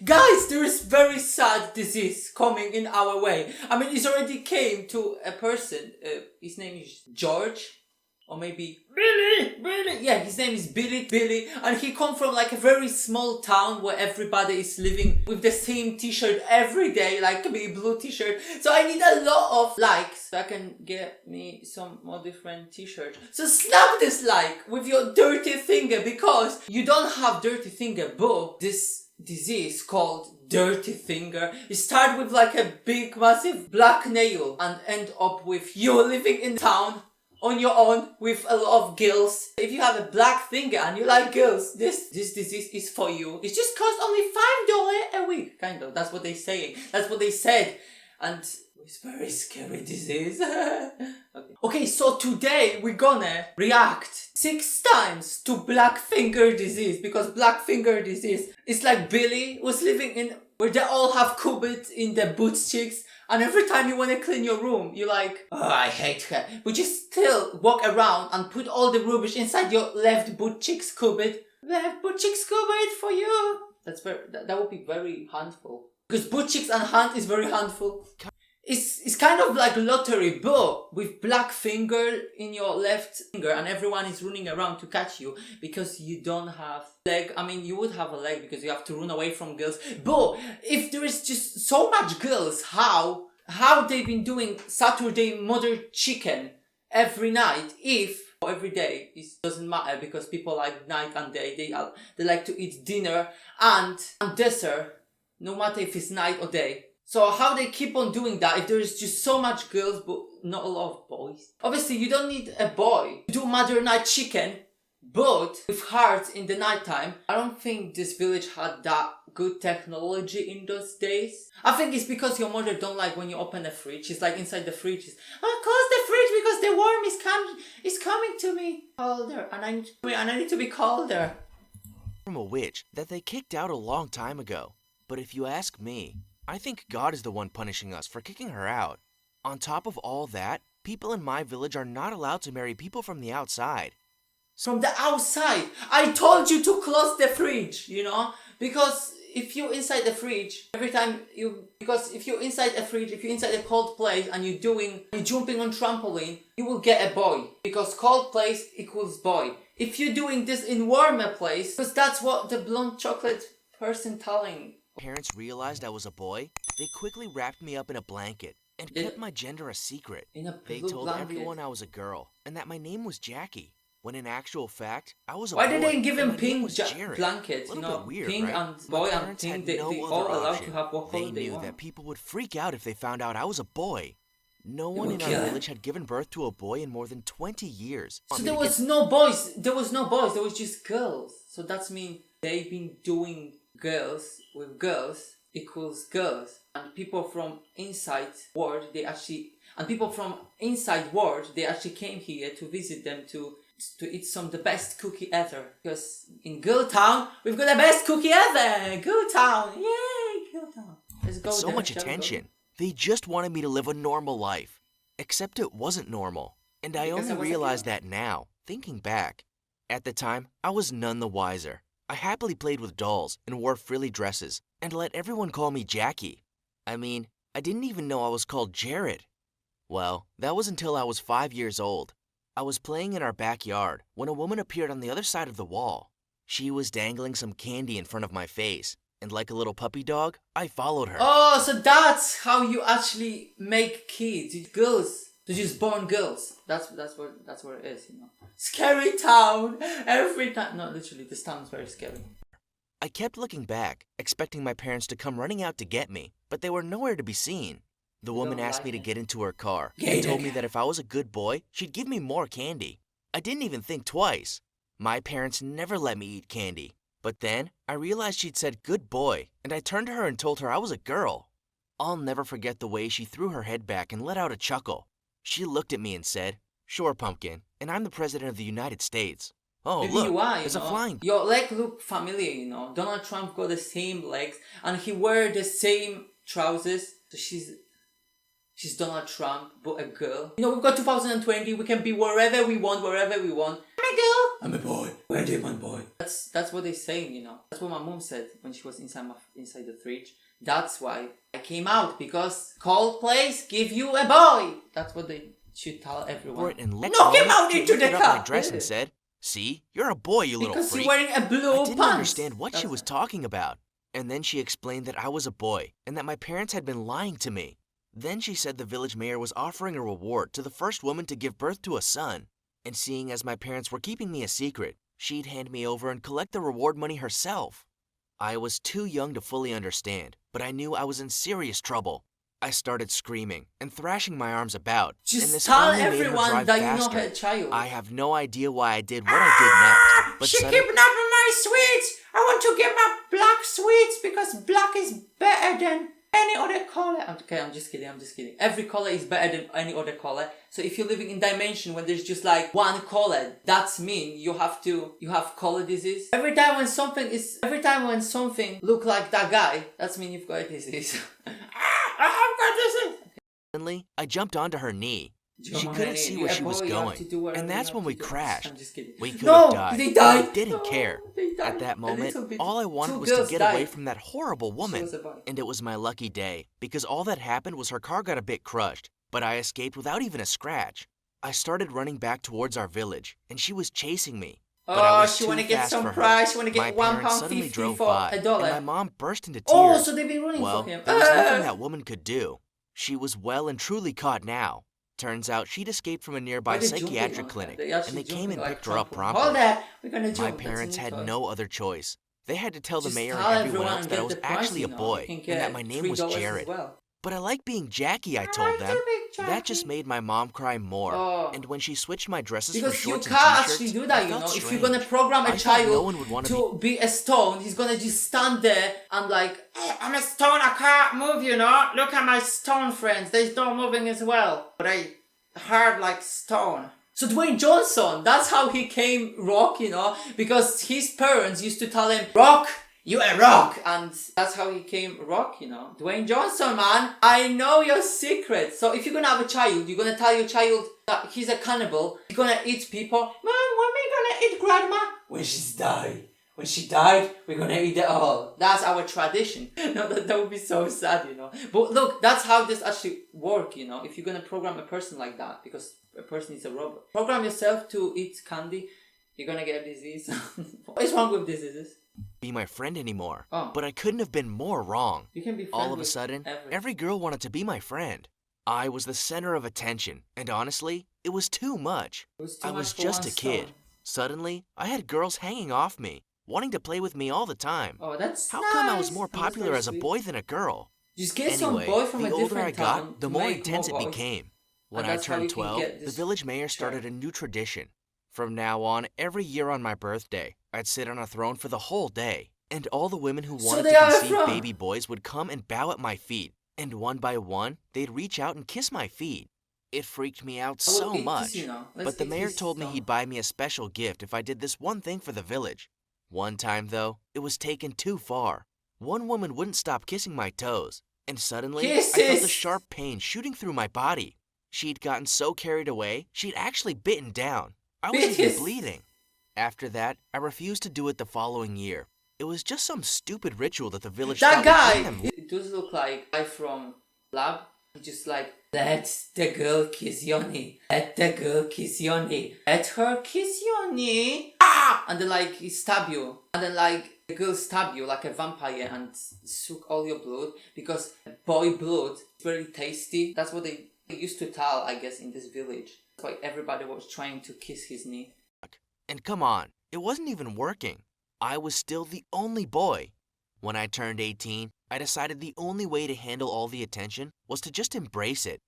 Guys, there is very sad disease coming in our way. I mean, it already came to a person. His name is George. Or maybe Billy. Yeah, his name is Billy. And he come from like a very small town where everybody is living with the same t-shirt every day, like a big blue t-shirt. So I need a lot of likes so I can get me some more different t-shirts. So snap this like with your dirty finger, because you don't have dirty finger, but this disease called dirty finger. It start with like a big massive black nail and end up with you living in town on your own with a lot of girls. If you have a black finger and you like girls, this disease is for you. It just costs only $5 a week, kind of. That's what they saying. That's what they said. And it's very scary disease. Okay, so today we're gonna react 6 times to black finger disease, because black finger disease is like Billy was living in where they all have cupboards in the boot cheeks. And every time you want to clean your room, you're like, oh, I hate her. But you still walk around and put all the rubbish inside your left butt cheeks cupboard. Left butt cheeks cupboard for you. That would be very handful. Because butt cheeks and hand is very handful. It's kind of like lottery, but with black finger in your left finger, and everyone is running around to catch you because you don't have leg. I mean, you would have a leg because you have to run away from girls. But if there is just so much girls, how they've been doing Saturday mother chicken every night, if every day, it doesn't matter, because people like night and day. They like to eat dinner and dessert, no matter if it's night or day. So how they keep on doing that if there is just so much girls but not a lot of boys? Obviously, you don't need a boy to do mother night chicken, but with hearts in the nighttime. I don't think this village had that good technology in those days. I think it's because your mother don't like when you open the fridge. It's like inside the fridge. It's, oh, close the fridge because the worm is coming to me. Colder, and I need to be colder. From a witch that they kicked out a long time ago. But if you ask me, I think God is the one punishing us for kicking her out. On top of all that, people in my village are not allowed to marry people from the outside. From the outside? I told you to close the fridge, you know? Because if you're inside the fridge, if you're inside a cold place and you're jumping on trampoline, you will get a boy. Because cold place equals boy. If you're doing this in warmer place, because that's what the blonde chocolate person telling. Parents realized I was a boy, they quickly wrapped me up in a blanket and kept my gender a secret. They told everyone I was a girl and that my name was Jackie, when in actual fact, I was a boy. Why did they give him pink blankets? You know, weird, pink right? and boy and pink, they all allowed to have what color they they knew want. that people would freak out if they found out I was a boy. No one in our village had given birth to a boy in more than 20 years. So there was no boys, there was just girls. So that's mean they've been doing girls with girls equals girls, and people from inside world they actually came here to visit them to eat some the best cookie ever, because in Girl Town we've got the best cookie ever. Girl Town, yay, Girl Town. Let's go. So much attention. They just wanted me to live a normal life, except it wasn't normal, and I only realized that now, thinking back. At the time, I was none the wiser. I happily played with dolls and wore frilly dresses and let everyone call me Jackie. I mean, I didn't even know I was called Jared. Well, that was until I was 5 years old. I was playing in our backyard when a woman appeared on the other side of the wall. She was dangling some candy in front of my face, and like a little puppy dog, I followed her. Oh, so that's how you actually make kids. Girls. They're just born girls. That's what it is, you know. Scary town every time. No, literally, this town is very scary. I kept looking back, expecting my parents to come running out to get me, but they were nowhere to be seen. The woman asked me to get into her car and told me that if I was a good boy, she'd give me more candy. I didn't even think twice. My parents never let me eat candy. But then, I realized she'd said good boy, and I turned to her and told her I was a girl. I'll never forget the way she threw her head back and let out a chuckle. She looked at me and said, "Sure, Pumpkin, and I'm the President of the United States." Oh, Maybe look, you are, there's a flying... Your leg look familiar, you know. Donald Trump got the same legs, and he wear the same trousers. So she's Donald Trump, but a girl. You know, we've got 2020, we can be wherever we want, I'm a girl. I'm a boy. Where demon boy? That's what they're saying, you know. That's what my mom said when she was inside the fridge. That's why I came out, because cold place give you a boy. That's what they should tell everyone. And Knock him out she into the lifted up car. my dress and said, "See, you're a boy, you little Because freak." you're wearing a blue I didn't pants. understand what she was talking about. And then she explained that I was a boy and that my parents had been lying to me. Then she said the village mayor was offering a reward to the first woman to give birth to a son. And seeing as my parents were keeping me a secret, she'd hand me over and collect the reward money herself. I was too young to fully understand, but I knew I was in serious trouble. I started screaming and thrashing my arms about, and Just this tell only made her everyone drive that faster. you know her child. I have no idea why I did what I did next, but She suddenly kidnapped my sweets. I want to get my black sweets because black is better than any other color. Okay, I'm just kidding. Every color is better than any other color. So if you're living in dimension when there's just like one color, that's mean you have color disease. Every time when something look like that guy, that's mean you've got a disease. I've got disease. suddenly, I jumped onto her knee. She couldn't see where she was going, and that's when we crashed. I'm just kidding. We could No, have died. they died. I didn't care. They died. At that A moment, little bit. all I wanted Two was to girls get away died. from that horrible woman. was a boy. And it was my lucky day, because all that happened was her car got a bit crushed, but I escaped without even a scratch. I started running back towards our village, and she was chasing me. But I Oh, was she too want to get fast some for her. prize. She want to My get parents suddenly £1.50 drove for by, a dollar. and my mom burst into tears. Oh, so they've been running Well, for him. there was nothing that woman could do. She was well and truly caught now. Turns out she'd escaped from a nearby Why they jumping psychiatric on her? clinic, They and actually they came jumping and like picked her up trampoline. promptly. Hold that. We're gonna My jump. That's a parents new had toy. no other choice. They had to tell the Just mayor tell and everyone everyone else and that I get was the prize, actually you a know. boy, You can and get that my name was $3 as Jared. well. But I like being Jackie, I I told like them. to be That just Jackie. made my mom cry more. Oh. And when she switched my dresses for Because you shorts and can't t-shirts, actually do I that, you felt know. strange. If you're gonna program a I thought child no one would want to be a stone, he's gonna just stand there and like, hey, I'm a stone, I can't move, you know. Look at my stone friends, they're not moving as well. But I hard like stone. So Dwayne Johnson, that's how he came rock, you know, because his parents used to tell him, rock, you a rock, and that's how he came rock, you know. Dwayne Johnson, man, I know your secret. So if you're gonna have a child, you're gonna tell your child that he's a cannibal, he's gonna eat people. Mom, when are we gonna eat grandma? When she's died. When she died, we're gonna eat it all. That's our tradition. No, that would be so sad, you know. But look, that's how this actually works, you know. If you're gonna program a person like that, because a person is a robot. Program yourself to eat candy, you're gonna get a disease. What is wrong with diseases? Be my friend anymore. Oh. But I couldn't have been more wrong. You can be friends All of a with sudden, everyone. every girl wanted to be my friend. I was the center of attention, and honestly, it was too much. It was too I much was for just one a kid. stone. Suddenly, I had girls hanging off me, wanting to play with me all the time. Oh, that's How nice. come I was more Oh, that's popular very as a sweet. boy than a girl? Just get Anyway, some boy from a the older different I town got, the to more make intense it more boys. became. When And I that's how turned you can 12, get the this village mayor started a new tradition. From now on, every year on my birthday, I'd sit on a throne for the whole day. And all the women who So wanted they to are a conceive throne. baby boys would come and bow at my feet. And one by one, they'd reach out and kiss my feet. It freaked me out I will so eat much. this, you know. Let's But the eat mayor this told me stone. he'd buy me a special gift if I did this one thing for the village. One time, though, it was taken too far. One woman wouldn't stop kissing my toes. And suddenly, I felt a Kisses! sharp pain shooting through my body. She'd gotten so carried away, she'd actually bitten down. I was even Bitches! bleeding. After that, I refused to do it the following year. It was just some stupid ritual that the village That thought would guy! bring them It does look like a guy from Lab. He just like, let the girl kiss Yoni. Let the girl kiss Yoni. Let her kiss Yoni. Ah! And then like, he stab you. And then like, the girl stab you like a vampire and suck all your blood. Because boy blood is very tasty. That's what they used to tell, I guess, in this village. That's why everybody was trying to kiss his knee. And come on, it wasn't even working. I was still the only boy. When I turned 18, I decided the only way to handle all the attention was to just embrace it.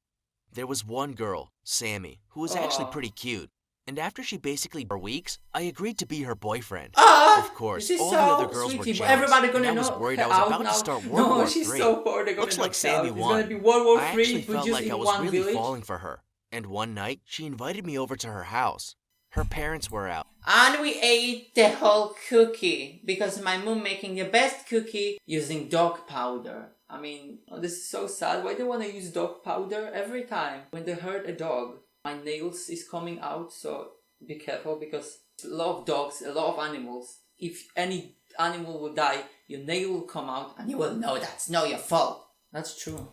There was one girl, Sammy, who was actually Aw. pretty cute. And after she basically for weeks, I agreed to be her boyfriend. Ah! Of course, this is all so the other girls were sweetie, but jealous, everybody and gonna I was know worried her I was out about now. to start World No, War she's III. so poor. They're gonna Looks like knock Sammy out. won. It's gonna be World War I III, actually but felt just like in I was one really village. falling for her. And one night, she invited me over to her house. Her parents were out. And we ate the whole cookie because my mom making the best cookie using dog powder. I mean, oh, this is so sad. Why do they want to use dog powder every time when they hurt a dog? My nails is coming out, so be careful because A lot of dogs, a lot of animals. If any animal will die, your nail will come out and you will know that's not your fault. That's true.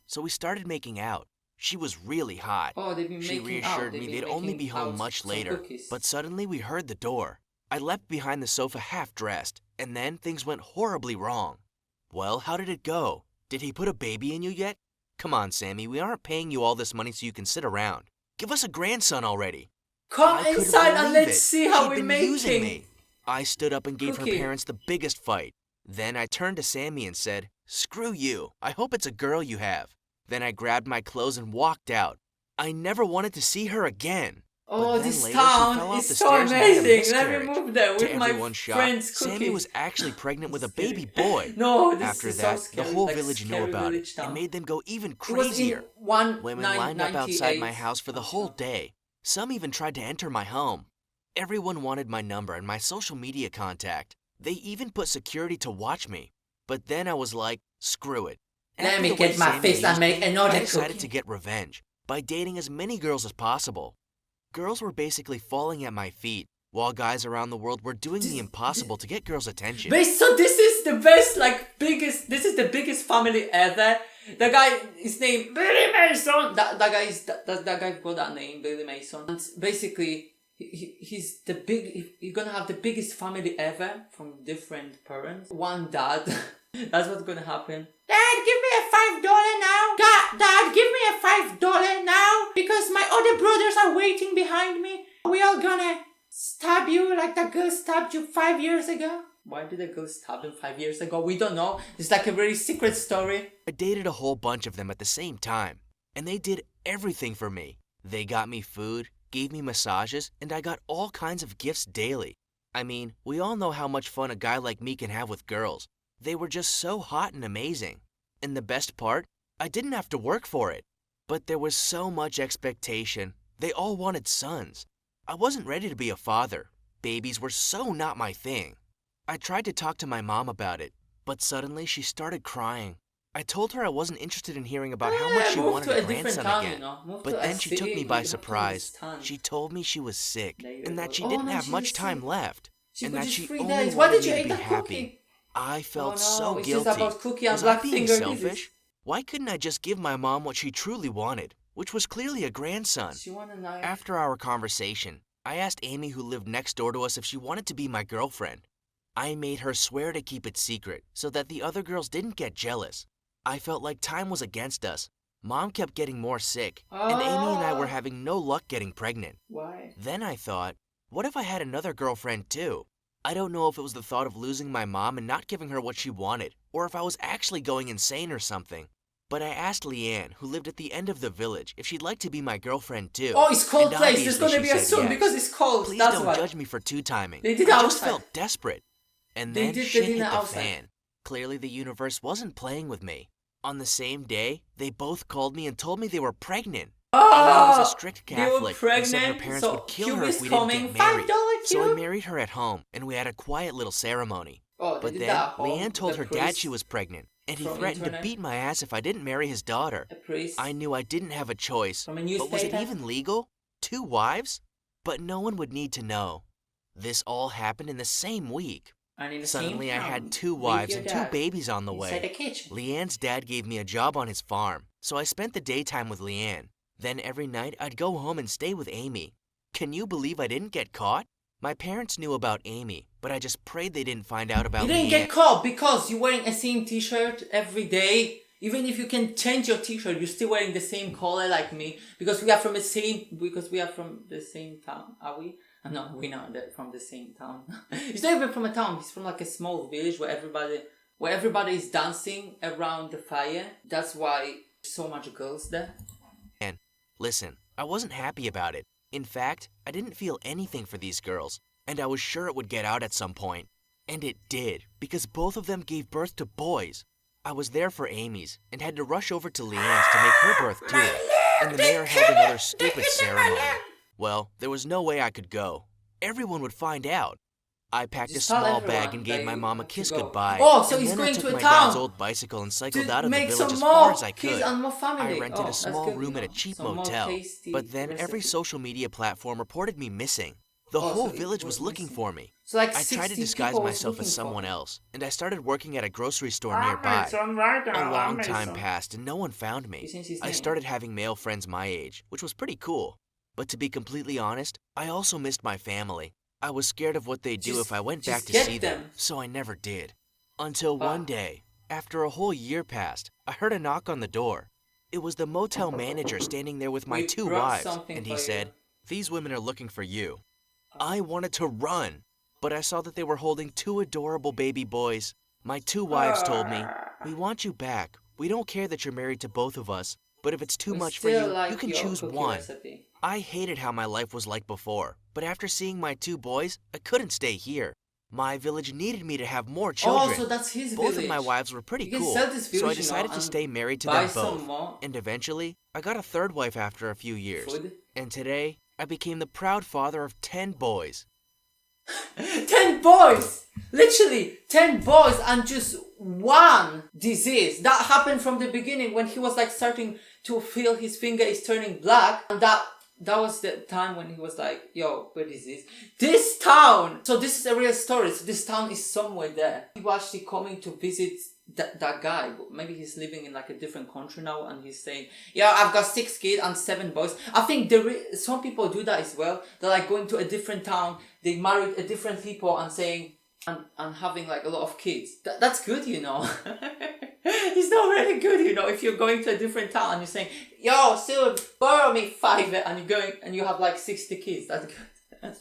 So we started making out. She was really hot. Oh, they've been She making out. reassured me they'd only be home much later. But suddenly we heard the door. I leapt behind the sofa half dressed, and then things went horribly wrong. Well, how did it go? Did he put a baby in you yet? Come on, Sammy, we aren't paying you all this money so you can sit around. Give us a grandson already. Come inside and let's see how we're using making. Me. I stood up and gave her Cookie. parents the biggest fight. Then I turned to Sammy and said, "Screw you. I hope it's a girl you have." Then I grabbed my clothes and walked out. I never wanted to see her again. Oh, But then this later, she fell town off is the so stairs and had a amazing. Let me miscarriage. move there To with my everyone's shock, friend's Sammy cookies. was actually pregnant with a Just baby kidding. boy. No, this After is that, so scary, the whole like village knew scary about it village town. and made them go even It was in crazier. one Women lined up outside my 98. house for the whole day. Some even tried to enter my home. Everyone wanted my number and my social media contact. They even put security to watch me. But then I was like, screw it. Let After me the get way my Sammy fist and used make me, another I decided cookie. to get revenge by dating as many girls as possible. Girls were basically falling at my feet, while guys around the world were doing the impossible to get girls' attention. So this is the best, like, this is the biggest family ever. The guy is named Billy Mason. That guy got that name, Billy Mason. And basically, he's gonna have the biggest family ever from different parents. One dad. That's what's gonna happen. Dad, give me a $5 now. Dad, give me a $5 now. Because my other brothers are waiting behind me. We all gonna stab you like that girl stabbed you 5 years ago. Why did the girl stab him 5 years ago? We don't know. It's like a very secret story. I dated a whole bunch of them at the same time, and they did everything for me. They got me food, gave me massages, and I got all kinds of gifts daily. I mean, we all know how much fun a guy like me can have with girls. They were just so hot and amazing. And the best part, I didn't have to work for it. But there was so much expectation. They all wanted sons. I wasn't ready to be a father. Babies were so not my thing. I tried to talk to my mom about it, but suddenly she started crying. I told her I wasn't interested in hearing about how much she wanted a grandson again. But then she took me by surprise. She told me she was sick and that she didn't have much time left and that she only wanted me to be happy. I felt so guilty. Was I being selfish? Why couldn't I just give my mom what she truly wanted, which was clearly a grandson? After our conversation, I asked Amy, who lived next door to us, if she wanted to be my girlfriend. I made her swear to keep it secret so that the other girls didn't get jealous. I felt like time was against us. Mom kept getting more sick, and Amy and I were having no luck getting pregnant. Why? Then I thought, what if I had another girlfriend too? I don't know if it was the thought of losing my mom and not giving her what she wanted, or if I was actually going insane or something. But I asked Leanne, who lived at the end of the village, if she'd like to be my girlfriend too. Oh, it's cold And place. There's obviously gonna be a she said soon yes. because it's cold. Please That's don't why. judge me for two-timing. They did I just outside. felt desperate. And They then did the shit hit dinner the outside. fan. Clearly the universe wasn't playing with me. On the same day, they both called me and told me they were pregnant. Amy was a strict They were Catholic and said her pregnant, parents so would kill Cube her is if we didn't coming. get married. $5 So I Cube. married her at home, and we had a quiet little ceremony. Oh, they But did then that at home Leanne with told the her dad priest. she was pregnant, and he From threatened internet. to beat my ass if I didn't marry his daughter. A priest. I knew I didn't have a choice. From a But was it newspaper? even legal? 2 wives? But no one would need to know. This all happened in the same week. And in the Suddenly, I same town, had 2 with wives your and 2 dad babies on the inside the way. kitchen. Leanne's dad gave me a job on his farm, so I spent the daytime with Leanne. Then every night, I'd go home and stay with Amy. Can you believe I didn't get caught? My parents knew about Amy, but I just prayed they didn't find out about You didn't Leanne. get caught because you're wearing a same t-shirt every day. Even if you can change your t-shirt, you're still wearing the same color like me. Because we are from the same town, are we? No, we're not from the same town. He's not even from a town. He's from like a small village where everybody is dancing around the fire. That's why so much girls there. And listen, I wasn't happy about it. In fact, I didn't feel anything for these girls, and I was sure it would get out at some point. And it did, because both of them gave birth to boys. I was there for Amy's and had to rush over to Leanne's to make her birth too. And the mayor held another stupid ceremony. Well, there was no way I could go. Everyone would find out. I packed a Just tell small everyone bag and gave that my you mom a have to kiss go. goodbye. Oh, so and he's then I going took to a my town dad's old bicycle and cycled to out of the make village some as more far as I kids could. and more family. I rented a that's small good, room you at a know. cheap Some more motel. tasty But then every recipes. social media platform reported me missing. The Oh, whole so it village was was looking missing. for me. So like I tried to 60 disguise people was myself looking as for someone him. else, and I started working at a grocery store nearby. A long time Amazon. passed and no one found He me. changed his I name. started having male friends my age, which was pretty cool. But to be completely honest, I also missed my family. I was scared of what they'd do if I went back Just to get see them, them. so I never did. Until Wow. one day, after a whole year passed, I heard a knock on the door. It was the motel manager standing there with my We 2 brought wives, something and for he you. said, "These women are looking for you." I wanted to run, but I saw that they were holding 2 adorable baby boys. My 2 wives told me, "We want you back. We don't care that you're married to both of us, but if it's too We much for still you, like you can your choose cookie one." recipe. I hated how my life was like before, but after seeing my 2 boys, I couldn't stay here. My village needed me to have more children. Oh, so that's his Both village. of my wives were pretty You can cool, sell this so I village, decided to and stay married to buy them both. some more And eventually, I got a 3rd wife after a few years. food. And today, I became the proud father of 10 boys. 10 boys! Literally 10 boys and just one disease. That happened from the beginning when he was like starting to feel his finger is turning black, and that was the time when he was like, yo, what is this? This town! So this is a real story. So this town is somewhere there. People actually coming to visit that guy. Maybe he's living in like a different country now, and he's saying, yeah, I've got 6 kids and 7 boys. I think some people do that as well. They're like going to a different town, they married a different people and saying, and having like a lot of kids. That's good, you know. It's not really good, you know, if you're going to a different town and you're saying, yo, still borrow me 5, and you're going and you have like 60 kids. That's good.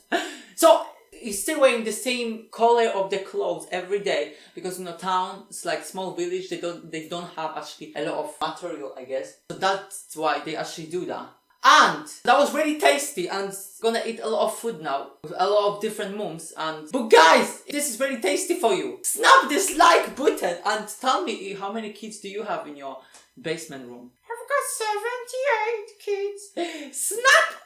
So he's still wearing the same color of the clothes every day, because in a town, it's like small village, they don't have actually a lot of material, I guess. So that's why they actually do that. And that was really tasty, and gonna eat a lot of food now with a lot of different mums. But guys, this is very tasty for you. Snap this like button and tell me how many kids do you have in your basement room. I've got 78 kids. Snap